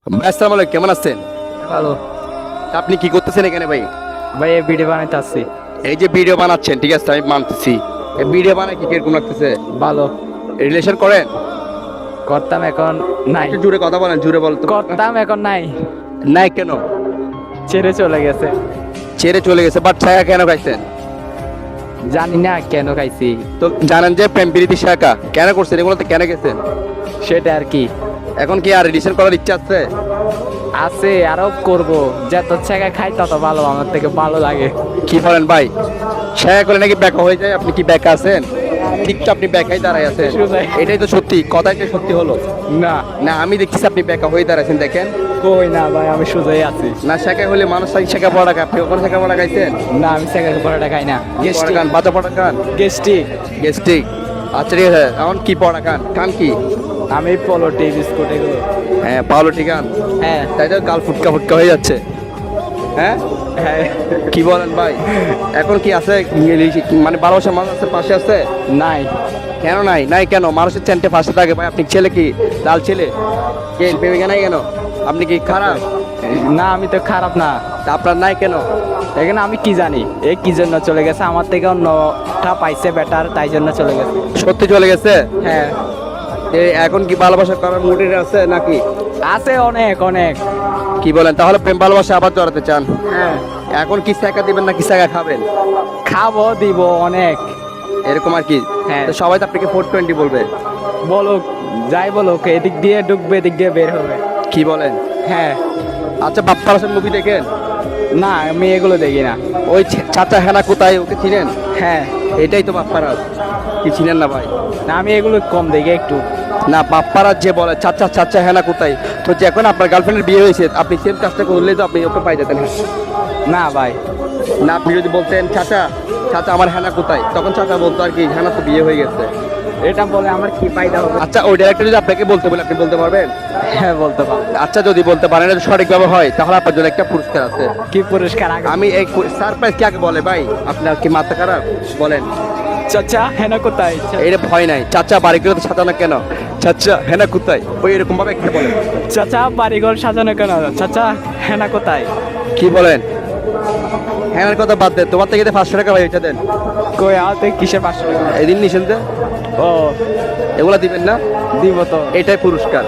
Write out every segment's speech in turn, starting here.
ভাই আসসালামু আলাইকুম, কেমন আছেন? ভালো। আপনি কি করতেছেন এখানে ভাই? ভাই এই ভিডিও বানাইতে আসছি। এই যে ভিডিও বানাচ্ছেন, ঠিক আছে, আমি মানতেছি। এই ভিডিও বানায় কি কিরকম লাগতেছে? ভালো রিলেশন করেন? করতাম, এখন নাই। একটু জোরে কথা বলেন, জোরে বলতো। করতাম, এখন নাই। নাই কেন? ছেড়ে চলে গেছে। ছেড়ে চলে গেছে, বাট ছায়া কেন খাইছেন? জানি না কেন খাইছি, তো জানেন যে প্রেম প্রীতি শাখা কেন করছেন, এগুলো তো কেন গেছেন? সেটা আর কি। এখন কি আর রিলেশন করার ইচ্ছা আছে? আছে, আরো করব। যত ছেঁকা খাই তত ভালো, আমার থেকে ভালো লাগে। কি বলেন ভাই? ছায়া করলে নাকি ব্যাকা হয়ে যায়? আপনি কি ব্যাকা আছেন? ঠিক তো, আপনি ব্যাকাই দাঁড়ায় আছেন। সোজাই। এটাই তো সত্যি, কথাই তো সত্যি হলো। না, না, আমি দেখছি আপনি ব্যাকা হয়ে দাঁড়াচ্ছেন, দেখেন। কই না ভাই, আমি সোজাই আছি। না, শেখা হলে মানুষ শেখা পড়া খায়, আপনি ওখানে শেখা পড়া খাইছেন? না, আমি ছেঁকা পরোটা খাই না। পড়া খান, বাজা পড়া খান, গেস্টিক। গেস্টিক। আচ্ছা ঠিক আছে, এখন কি পড়া খান? খান কি? আমি পলোটি বিস্কুট এগুলো। হ্যাঁ, পাউরুটি খান। হ্যাঁ তাই তো গাল ফুটকা ফুটকা হয়ে যাচ্ছে। হ্যাঁ, হ্যাঁ। কি বলেন ভাই? এখন কি আছে, মানে ভালোবাসার মানুষ আছে, পাশে আছে? নাই। কেন নাই? নাই কেন? মানুষের চ্যান্টে পাশে থাকে ভাই। আপনি ছেলে কি লাল ছেলে? কে প্রেমিকা নাই কেন? আপনি কি খারাপ? না, আমি তো খারাপ না। তা আপনার নাই কেন? এখানে আমি কি জানি এ কি জন্য চলে গেছে, আমার থেকে অন্যটা পাইছে বেটার, তাই জন্য চলে গেছে। সত্যি চলে গেছে? হ্যাঁ, এখন কি ভালোবাসা করার মুডে আছে নাকি? আছে অনেক অনেক। কি বলেন? তাহলে প্রেম ভালোবাসা আবার জড়াতে চান? হ্যাঁ, এখন কি শেখা দিবেন নাকি শেখা খাবেন? খাবো, দিব অনেক। এরকম আর কি। হ্যাঁ। তো সবাই তো আপনাকে 420 বলবে। বলুক, যাই বলুক, এদিক দিয়ে ঢুকবে, এদিক দিয়ে বের হবে। কি বলেন? হ্যাঁ। আচ্ছা, বাপ্পারাসের মুভি দেখেন? না, আমি এগুলো দেখি না। ওই চাচা হেনা কোথায়, ওকে চিনেন? হ্যাঁ। এটাই তো বাপ্পারাজ। কি চিনেন না ভাই? না, আমি এগুলো কম দেখি একটু। না, বাপ্পারাজ যে বলে চাচা চাচা হেনা কোথায়, তো যখন আপনার গার্লফ্রেন্ডের বিয়ে হয়েছে, আপনি সেম কাজটা করলেই তো আপনি ওকে পাই যেতেন। না ভাই। না, আপনি যদি বলতেন চাচা চাচা আমার হেনা কোথায়, তখন চাচা বলতো আর কি হেনা তো বিয়ে হয়ে গেছে। এটা বলে আমার কি ফায়দা হবে? আচ্ছা, ওই ডাইরেক্টর যদি আপনাকে বলতে বলে, আপনি বলতে পারবেন? হ্যাঁ, বলতে পারো। আচ্ছা, যদি বলতে পারেন, যদি সঠিকভাবে হয়, তাহলে আপনার জন্য একটা পুরস্কার আছে। কি পুরস্কার? আগে আমি এই সারপ্রাইজ কাকে বলে ভাই? আপনার কি মাথা খারাপ? বলেন। চাচা হেনা কোথায়? এটা ভয় নাই। চাচা বাড়ি করে তো সাজানো কেন? চাচা হেনা কোথায়, ওই এরকম ভাবে একটা বলেন। চাচা বাড়িঘর সাজানো কেন? চাচা হেনা কোথায়? কি বলেন? হেনার কথা বাদ দেন, তোমার থেকে 500 টাকা ভাই, এটা দেন। কই আতে কিসের 500 টাকা? এদিন নিছেন যে, ও, এগুলা দিবেন না? দিব তো। এটাই পুরস্কার।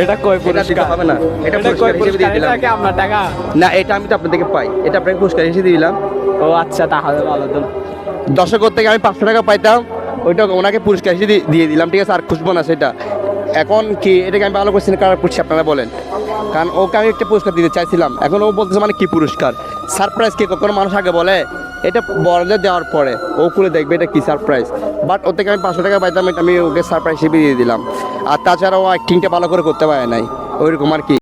এটা কই এটা দিতে পুরস্কার? হবে না, এটা এটা পুরস্কার কই হিসেবে দিয়ে পুরস্কার? দিলাম। এটা কি আপনার টাকা? না, এটা আমি তো আপনার থেকে পাই, এটা আপনাকে পুরস্কার হিসেবে দিয়ে দিলাম। ও আচ্ছা, তাহলে ভালো তো। দর্শক থেকে আমি 500 টাকা পাইতাম, ওইটা ওনাকে পুরস্কার হিসেবে দিয়ে দিলাম, ঠিক আছে? আর খুশবো না সেটা। এখন কি এটাকে আমি ভালো করছি না খারাপ করছি, আপনারা বলেন। কারণ ওকে আমি একটা পুরস্কার দিতে চাইছিলাম, এখন ও বলতেছে মানে কি পুরস্কার? সারপ্রাইজ কি কখনো মানুষ আগে বলে? এটা বড়দের দেওয়ার পরে ও খুলে দেখবে এটা কি সারপ্রাইজ। বাট ওর থেকে আমি 500 টাকা পাইতাম, এটা আমি ওকে সারপ্রাইজ হিসেবে দিয়ে দিলাম। আর তাছাড়া ও অ্যাক্টিংটা ভালো করে করতে পারে নাই, ওইরকম আর কি।